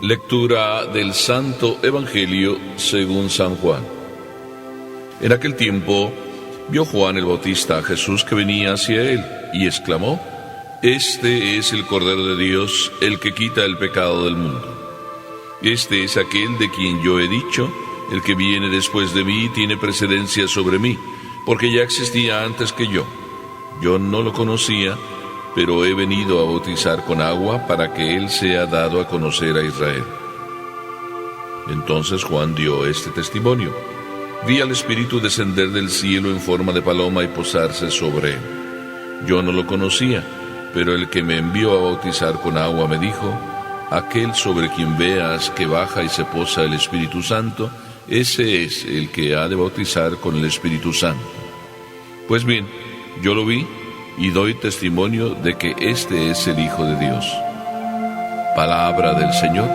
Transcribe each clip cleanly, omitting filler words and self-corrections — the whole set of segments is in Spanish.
Lectura del Santo Evangelio según San Juan. En aquel tiempo vio Juan el Bautista a Jesús que venía hacia él, y exclamó: Este es el Cordero de Dios, el que quita el pecado del mundo. Este es aquel de quien yo he dicho: el que viene después de mí tiene precedencia sobre mí, porque ya existía antes que yo. Yo no lo conocía, pero he venido a bautizar con agua para que él sea dado a conocer a Israel. Entonces Juan dio este testimonio: Vi al Espíritu descender del cielo en forma de paloma y posarse sobre él. Yo no lo conocía, pero el que me envió a bautizar con agua me dijo: Aquel sobre quien veas que baja y se posa el Espíritu Santo, ese es el que ha de bautizar con el Espíritu Santo. Pues bien, yo lo vi y doy testimonio de que este es el Hijo de Dios. Palabra del Señor.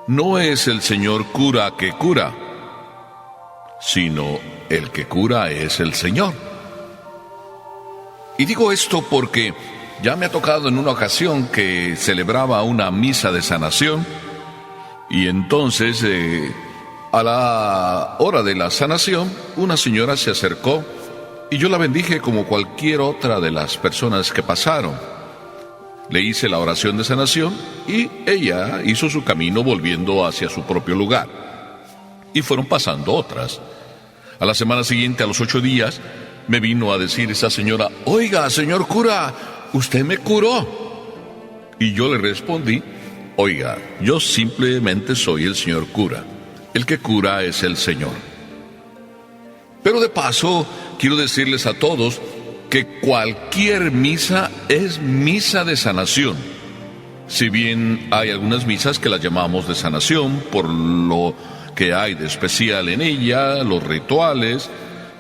No es el Señor cura que cura, sino el que cura es el Señor. Y digo esto porque ya me ha tocado en una ocasión que celebraba una misa de sanación, y entonces, a la hora de la sanación, una señora se acercó y yo la bendije como cualquier otra de las personas que pasaron. Le hice la oración de sanación y ella hizo su camino volviendo hacia su propio lugar. Y fueron pasando otras. A la semana siguiente, a los 8 días, me vino a decir esa señora: Oiga, señor cura, usted me curó. Y yo le respondí: Oiga, yo simplemente soy el señor cura. El que cura es el Señor. Pero de paso, quiero decirles a todos que cualquier misa es misa de sanación. Si bien hay algunas misas que las llamamos de sanación por lo que hay de especial en ella, los rituales,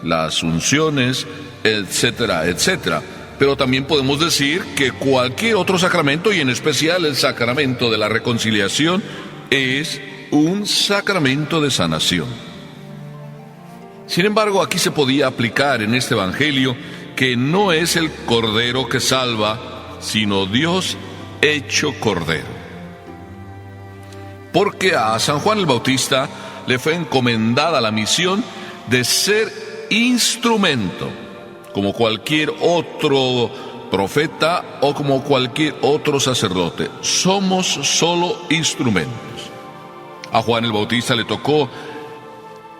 las unciones, etcétera, etcétera. Pero también podemos decir que cualquier otro sacramento, y en especial el sacramento de la reconciliación, es un sacramento de sanación. Sin embargo, aquí se podía aplicar en este Evangelio que no es el Cordero que salva, sino Dios hecho Cordero. Porque a San Juan el Bautista le fue encomendada la misión de ser instrumento, como cualquier otro profeta o como cualquier otro sacerdote. Somos solo instrumentos. A Juan el Bautista le tocó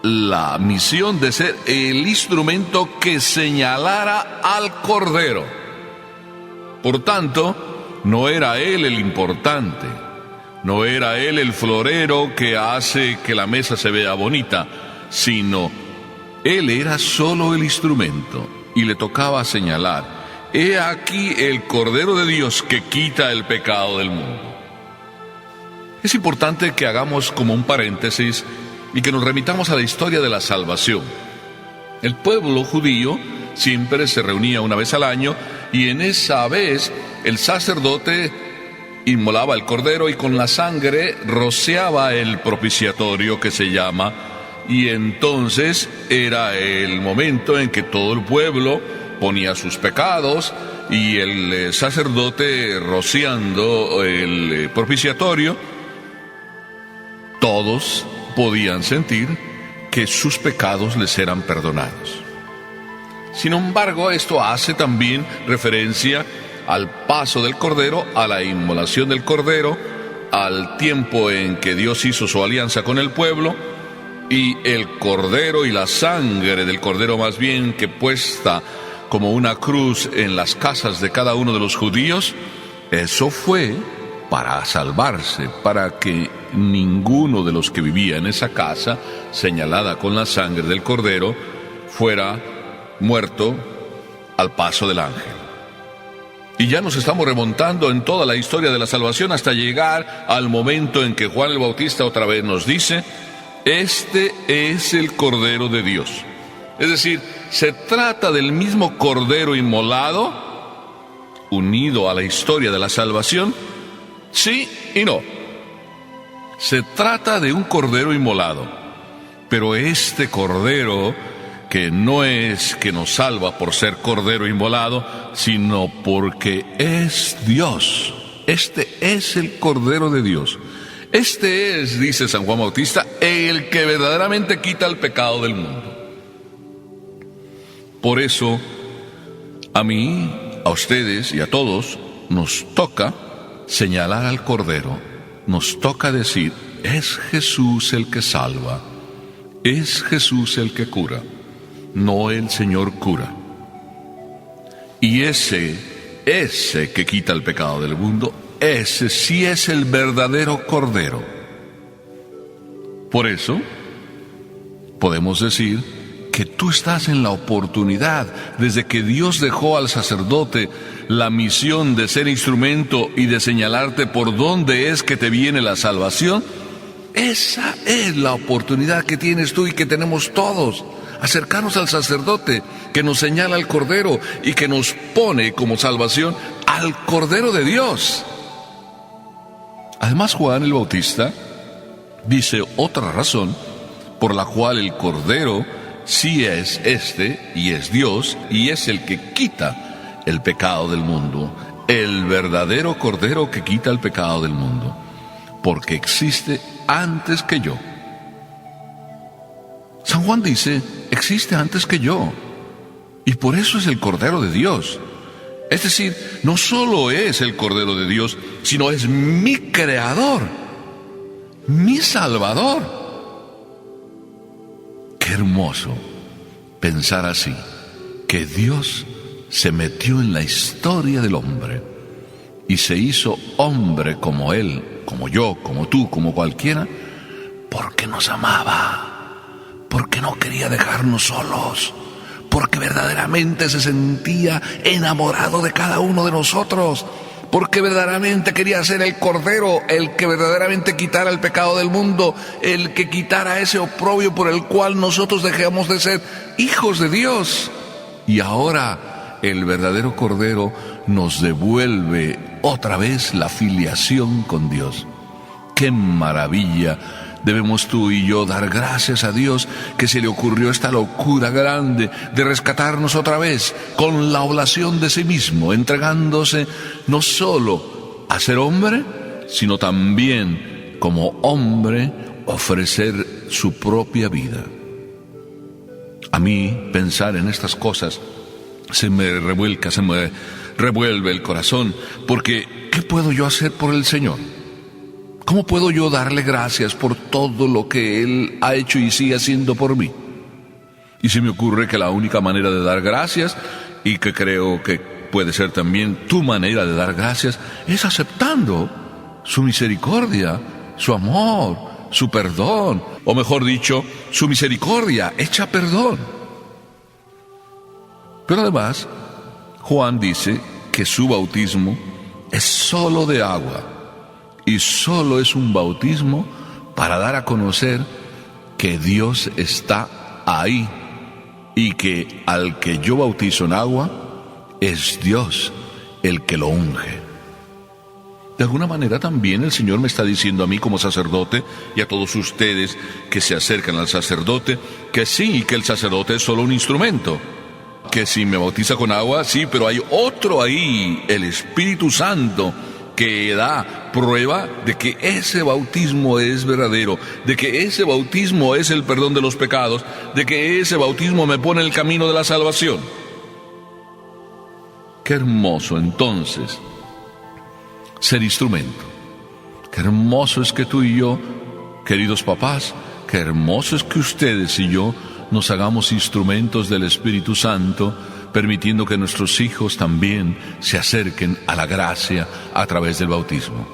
la misión de ser el instrumento que señalara al Cordero. Por tanto, no era él el importante, no era él el florero que hace que la mesa se vea bonita, sino él era solo el instrumento. Y le tocaba señalar: He aquí el Cordero de Dios que quita el pecado del mundo. Es importante que hagamos como un paréntesis y que nos remitamos a la historia de la salvación. El pueblo judío siempre se reunía una vez al año, y en esa vez el sacerdote inmolaba el cordero y con la sangre rociaba el propiciatorio que se llama. Y entonces era el momento en que todo el pueblo ponía sus pecados, y el sacerdote rociando el propiciatorio, todos podían sentir que sus pecados les eran perdonados. Sin embargo, esto hace también referencia al paso del Cordero, a la inmolación del Cordero, al tiempo en que Dios hizo su alianza con el pueblo. Y el Cordero y la sangre del Cordero, más bien, que puesta como una cruz en las casas de cada uno de los judíos, eso fue para salvarse, para que ninguno de los que vivía en esa casa, señalada con la sangre del Cordero, fuera muerto al paso del ángel. Y ya nos estamos remontando en toda la historia de la salvación hasta llegar al momento en que Juan el Bautista otra vez nos dice: Este es el Cordero de Dios. Es decir, se trata del mismo Cordero inmolado, unido a la historia de la salvación. Sí y no. Se trata de un Cordero inmolado, pero este Cordero que no es que nos salva por ser cordero inmolado, sino porque es Dios. Este es el Cordero de Dios. Este es, dice San Juan Bautista, el que verdaderamente quita el pecado del mundo. Por eso, a mí, a ustedes y a todos, nos toca señalar al Cordero. Nos toca decir, es Jesús el que salva. Es Jesús el que cura. No el Señor cura. Y ese que quita el pecado del mundo, ese sí es el verdadero Cordero. Por eso, podemos decir que tú estás en la oportunidad, desde que Dios dejó al sacerdote la misión de ser instrumento y de señalarte por dónde es que te viene la salvación. Esa es la oportunidad que tienes tú y que tenemos todos. Acercarnos al sacerdote que nos señala al Cordero y que nos pone como salvación al Cordero de Dios. Además, Juan el Bautista dice otra razón por la cual el Cordero sí es y es Dios y es el que quita el pecado del mundo, el verdadero Cordero que quita el pecado del mundo, porque existe antes que yo. San Juan dice, existe antes que yo, y por eso es el Cordero de Dios. Es decir, no solo es el Cordero de Dios, sino es mi Creador, mi Salvador. Qué hermoso pensar así, que Dios se metió en la historia del hombre y se hizo hombre como él, como yo, como tú, como cualquiera, porque nos amaba. Porque no quería dejarnos solos, porque verdaderamente se sentía enamorado de cada uno de nosotros, porque verdaderamente quería ser el Cordero, el que verdaderamente quitara el pecado del mundo, el que quitara ese oprobio por el cual nosotros dejamos de ser hijos de Dios. Y ahora el verdadero Cordero nos devuelve otra vez la filiación con Dios. ¡Qué maravilla! Debemos tú y yo dar gracias a Dios que se le ocurrió esta locura grande de rescatarnos otra vez con la oblación de sí mismo, entregándose no solo a ser hombre, sino también como hombre ofrecer su propia vida. A mí pensar en estas cosas se me revuelve el corazón, porque ¿qué puedo yo hacer por el Señor? ¿Cómo puedo yo darle gracias por todo lo que Él ha hecho y sigue haciendo por mí? Y se me ocurre que la única manera de dar gracias, y que creo que puede ser también tu manera de dar gracias, es aceptando su misericordia, su amor, su perdón, o mejor dicho, su misericordia hecha perdón. Pero además, Juan dice que su bautismo es solo de agua. Y solo es un bautismo para dar a conocer que Dios está ahí y que al que yo bautizo en agua es Dios el que lo unge. De alguna manera también el Señor me está diciendo a mí como sacerdote y a todos ustedes que se acercan al sacerdote que sí, que el sacerdote es solo un instrumento. Que si me bautiza con agua, sí, pero hay otro ahí, el Espíritu Santo, que da prueba de que ese bautismo es verdadero, de que ese bautismo es el perdón de los pecados, de que ese bautismo me pone en el camino de la salvación. Qué hermoso entonces ser instrumento. Qué hermoso es que tú y yo, queridos papás, qué hermoso es que ustedes y yo nos hagamos instrumentos del Espíritu Santo, permitiendo que nuestros hijos también se acerquen a la gracia a través del bautismo.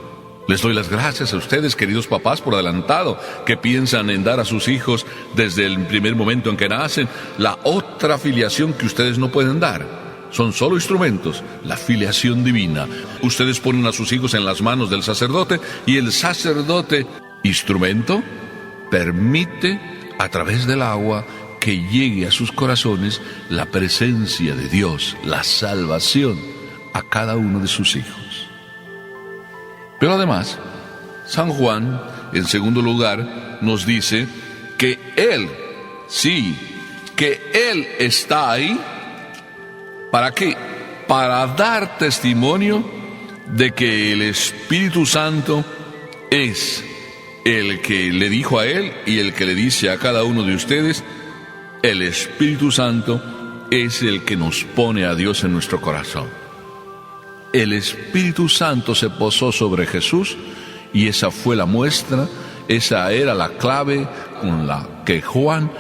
Les doy las gracias a ustedes, queridos papás, por adelantado, que piensan en dar a sus hijos desde el primer momento en que nacen la otra filiación que ustedes no pueden dar. Son solo instrumentos, la filiación divina. Ustedes ponen a sus hijos en las manos del sacerdote y el sacerdote, instrumento, permite a través del agua que llegue a sus corazones la presencia de Dios, la salvación a cada uno de sus hijos. Pero además, San Juan, en segundo lugar, nos dice que Él, sí, que Él está ahí. ¿Para qué? Para dar testimonio de que el Espíritu Santo es el que le dijo a Él y el que le dice a cada uno de ustedes. El Espíritu Santo es el que nos pone a Dios en nuestro corazón. El Espíritu Santo se posó sobre Jesús y esa fue la muestra, esa era la clave con la que Juan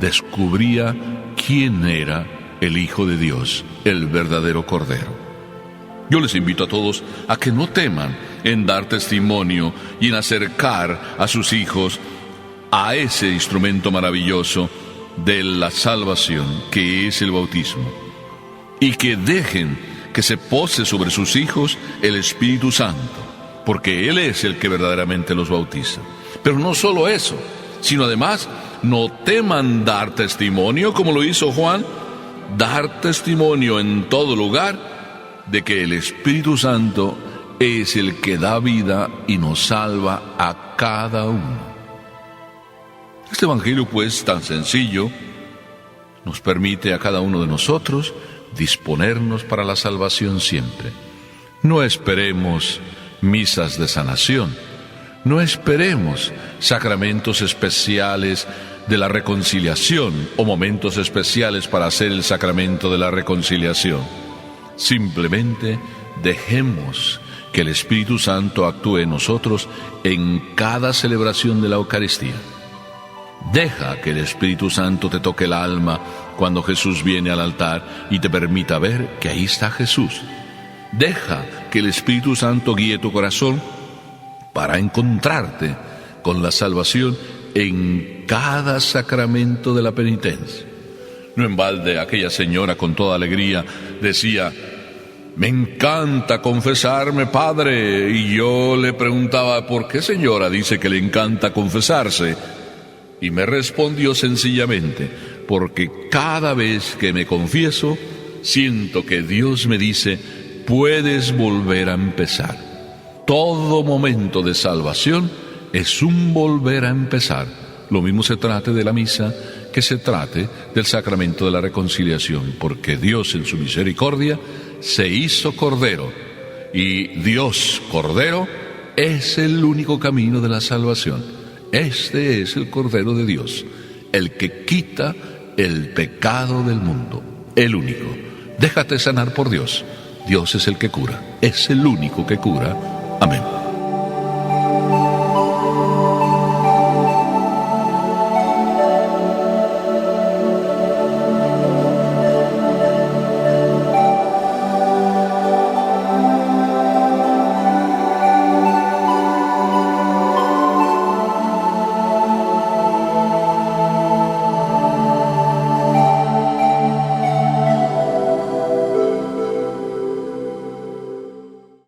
descubría quién era el Hijo de Dios, el verdadero Cordero. Yo les invito a todos a que no teman en dar testimonio y en acercar a sus hijos a ese instrumento maravilloso de la salvación que es el bautismo, y que dejen que se pose sobre sus hijos el Espíritu Santo, porque Él es el que verdaderamente los bautiza. Pero no solo eso, sino además no teman dar testimonio como lo hizo Juan, dar testimonio en todo lugar de que el Espíritu Santo es el que da vida y nos salva a cada uno. Este Evangelio, pues, tan sencillo, nos permite a cada uno de nosotros disponernos para la salvación siempre. No esperemos misas de sanación, no esperemos sacramentos especiales de la reconciliación o momentos especiales para hacer el sacramento de la reconciliación. Simplemente dejemos que el Espíritu Santo actúe en nosotros en cada celebración de la Eucaristía. Deja que el Espíritu Santo te toque el alma cuando Jesús viene al altar y te permita ver que ahí está Jesús. Deja que el Espíritu Santo guíe tu corazón para encontrarte con la salvación en cada sacramento de la penitencia. No en balde aquella señora con toda alegría decía: me encanta confesarme, padre. Y yo le preguntaba: ¿por qué, señora, dice que le encanta confesarse? Y me respondió sencillamente: porque cada vez que me confieso, siento que Dios me dice: puedes volver a empezar. Todo momento de salvación es un volver a empezar. Lo mismo se trate de la misa que se trate del sacramento de la reconciliación, porque Dios en su misericordia se hizo Cordero, y Dios Cordero es el único camino de la salvación. Este es el Cordero de Dios, el que quita el pecado del mundo, el único. Déjate sanar por Dios. Dios es el que cura, es el único que cura. Amén.